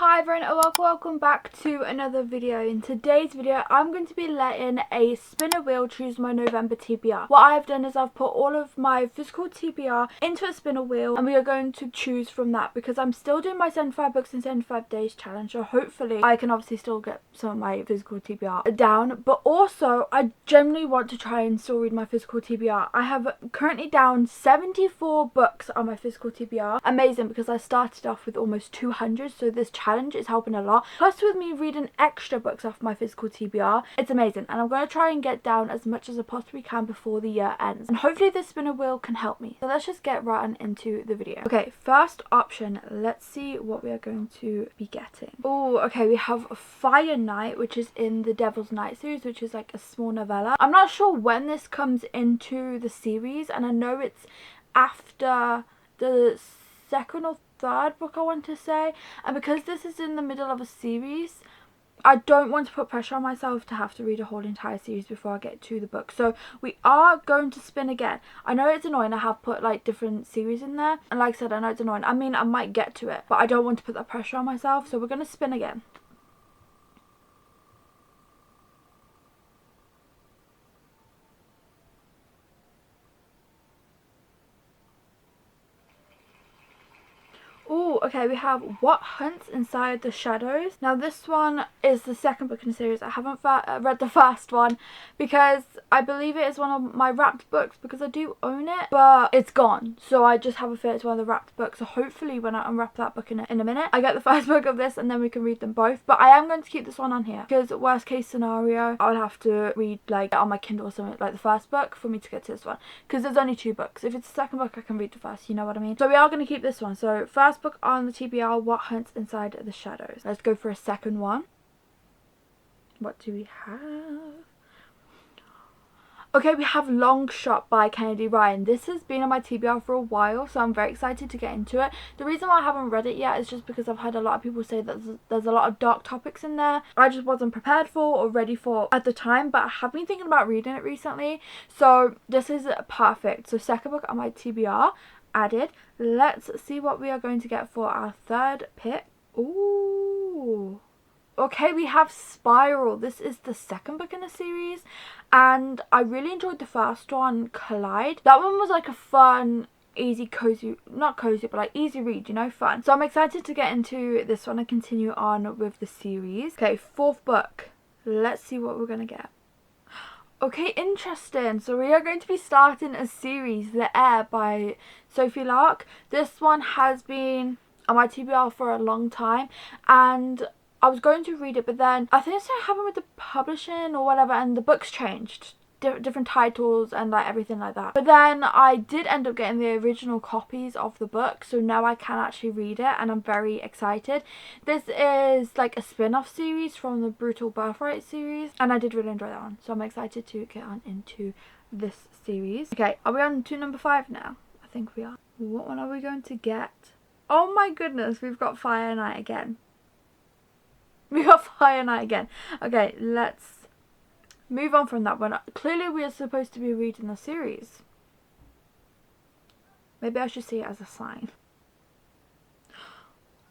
Hi everyone, and welcome back to another video. In today's video I'm going to be letting a spinner wheel choose my November TBR. What I've done is I've put all of my physical TBR into a spinner wheel and we are going to choose from that because I'm still doing my 75 books in 75 days challenge, so hopefully I can obviously still get some of my physical TBR down, but also I genuinely want to try and still read my physical TBR. I have currently down 74 books on my physical TBR. Amazing, because I started off with almost 200, so this challenge is helping a lot. Plus with me reading extra books off my physical TBR, it's amazing, and I'm going to try and get down as much as I possibly can before the year ends, and hopefully this spinner wheel can help me. So let's just get right on into the video. Okay, first option, let's see what we are going to be getting. Oh, okay, we have Fire Night, which is in the Devil's Night series, which is like a small novella. I'm not sure when this comes into the series, and I know it's after the second or third book, I want to say, and because this is in the middle of a series, I don't want to put pressure on myself to have to read a whole entire series before I get to the book. So we are going to spin again. I know it's annoying, I have put like different series in there, and like I said, I know it's annoying. I mean, I might get to it, but I don't want to put that pressure on myself, so we're going to spin again. Oh, okay, we have What Hunts Inside the Shadows. Now this one is the second book in the series. I haven't read the first one because I believe it is one of my wrapped books, because I do own it, but it's gone. So I just have a feeling it's one of the wrapped books. So hopefully when I unwrap that book in a minute, I get the first book of this and then we can read them both. But I am going to keep this one on here because worst case scenario, I would have to read like on my Kindle or something, like the first book for me to get to this one, because there's only two books. If it's the second book, I can read the first, you know what I mean? So we are going to keep this one. So first book on the TBR, What Hunts Inside the Shadows. Let's go for a second one. What do we have? Okay, we have Long Shot by Kennedy Ryan. This has been on my TBR for a while, so I'm very excited to get into it. The reason why I haven't read it yet is just because I've had a lot of people say that there's a lot of dark topics in there I just wasn't prepared for or ready for at the time, but I have been thinking about reading it recently, so this is perfect. So second book on my TBR added. Let's see what we are going to get for our third pick. Ooh. Okay, we have Spiral. This is the second book in the series, and I really enjoyed the first one, Collide. That one was like a fun, easy, cozy, not cozy, but like easy read, you know, fun. So I'm excited to get into this one and continue on with the series. Okay, fourth book. Let's see what we're gonna get. Okay, interesting. So we are going to be starting a series, The Air by Sophie Lark. This one has been on my TBR for a long time, and I was going to read it, but then I think something happened with the publishing or whatever, and the books changed. Different titles and like everything like that. But then I did end up getting the original copies of the book, so now I can actually read it and I'm very excited. This is like a spin-off series from the Brutal Birthright series, and I did really enjoy that one, so I'm excited to get on into this series. Okay, are we on to number 5 now? I think we are. What one are we going to get? Oh my goodness, we've got Fire Night again. We got Fire Night again. Okay, let's move on from that one. Clearly we are supposed to be reading the series. Maybe I should see it as a sign.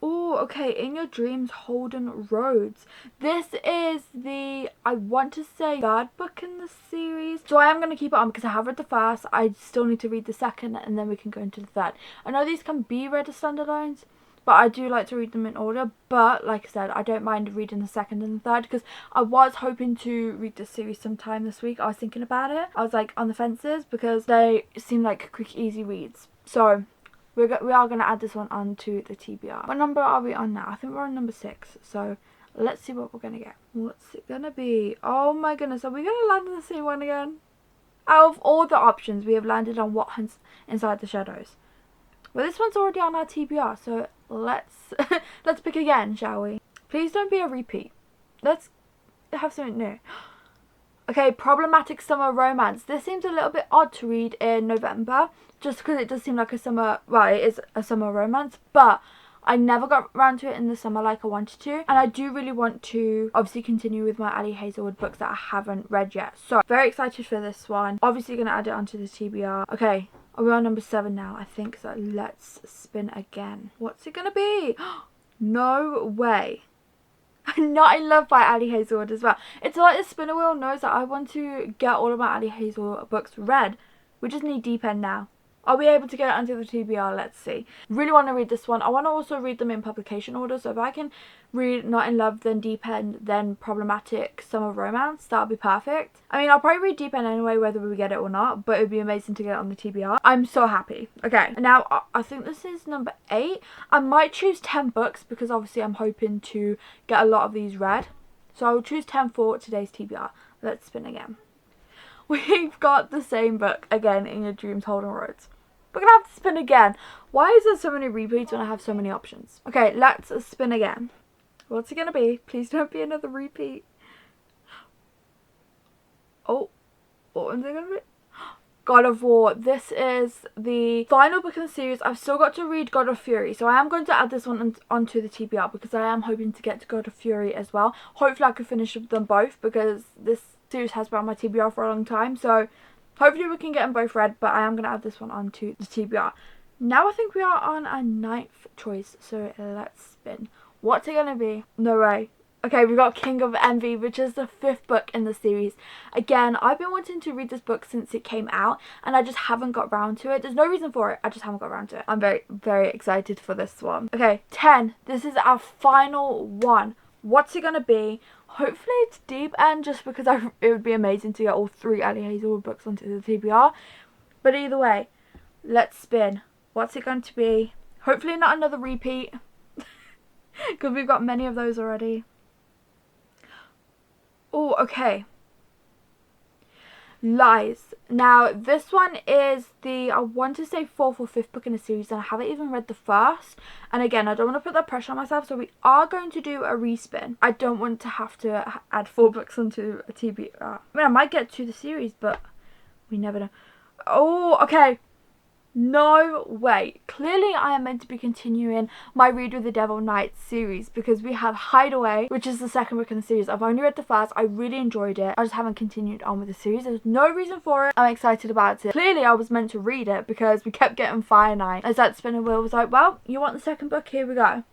Oh, okay, In Your Dreams, Holden Rhodes. This is the, I want to say, third book in the series. So I am going to keep it on because I have read the first. I still need to read the second, and then we can go into the third. I know these can be read as standalones, but I do like to read them in order. But like I said, I don't mind reading the second and the third, because I was hoping to read this series sometime this week. I was thinking about it. I was like on the fences because they seem like quick, easy reads. So we are going to add this one onto the TBR. What number are we on now? I think we're on number 6. So let's see what we're going to get. What's it going to be? Oh my goodness, are we going to land on the same one again? Out of all the options, we have landed on What Hunts Inside the Shadows. Well, this one's already on our TBR, so let's pick again, shall we? Please don't be a repeat. Let's have something new. Okay, Problematic Summer Romance. This seems a little bit odd to read in November, just because it does seem like a summer, well, it is a summer romance, but I never got around to it in the summer like I wanted to, and I do really want to obviously continue with my Ali Hazelwood books that I haven't read yet. So very excited for this one. Obviously going to add it onto the TBR. Okay, are we on number 7 now? I think so. Let's spin again. What's it going to be? No way. Not in Love by Ali Hazelwood as well. It's like the spinner wheel knows that I want to get all of my Ali Hazelwood books read. We just need Deep End now. Are we able to get it onto the TBR? Let's see. Really want to read this one. I want to also read them in publication order. So if I can read Not in Love, then Deep End, then Problematic, Summer Romance, that would be perfect. I mean, I'll probably read Deep End anyway, whether we get it or not. But it would be amazing to get it on the TBR. I'm so happy. Okay, now I think this is number 8. I might choose 10 books because obviously I'm hoping to get a lot of these read. So I'll choose 10 for today's TBR. Let's spin again. We've got the same book again, In Your Dreams Holden Roads. We're gonna have to spin again. Why is there so many repeats when I have so many options? Okay, let's spin again. What's it gonna be? Please don't be another repeat. Oh, what one's it gonna be? God of War. This is the final book in the series. I've still got to read God of Fury, so I am going to add this one onto the TBR because I am hoping to get to God of Fury as well. Hopefully I can finish them both because this series has been on my TBR for a long time, so hopefully we can get them both read, but I am going to add this one onto the TBR. Now I think we are on our 9th choice, so let's spin. What's it going to be? No way. Okay, we've got King of Envy, which is the 5th book in the series. Again, I've been wanting to read this book since it came out, and I just haven't got round to it. There's no reason for it, I just haven't got round to it. I'm very, very excited for this one. Okay, 10. This is our final one. What's it going to be? Hopefully it's Deep End, just because it would be amazing to get all 3 Ali Hazelwood books onto the TBR. But either way, let's spin. What's it going to be? Hopefully not another repeat, because we've got many of those already. Oh, okay. Lies. Now, this one is the, I want to say 4th or 5th book in the series, and I haven't even read the first. And again, I don't want to put that pressure on myself, so we are going to do a respin. I don't want to have to add 4 books onto a TBR. I mean, I might get to the series, but we never know. Oh, okay. No way. Clearly I am meant to be continuing my Read with the Devil Knights series because we have Hideaway, which is the 2nd book in the series. I've only read the first. I really enjoyed it. I just haven't continued on with the series. There's no reason for it. I'm excited about it. Clearly I was meant to read it because we kept getting Fire Night. As that spinner wheel was like, well, you want the 2nd book? Here we go.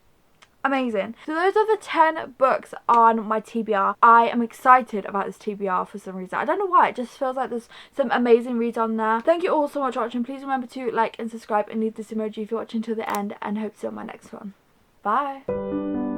Amazing. So those are the 10 books on my TBR. I am excited about this TBR for some reason. I don't know why. It just feels like there's some amazing reads on there. Thank you all so much for watching. Please remember to like and subscribe and leave this emoji if you're watching till the end, and hope to see you on my next one. Bye.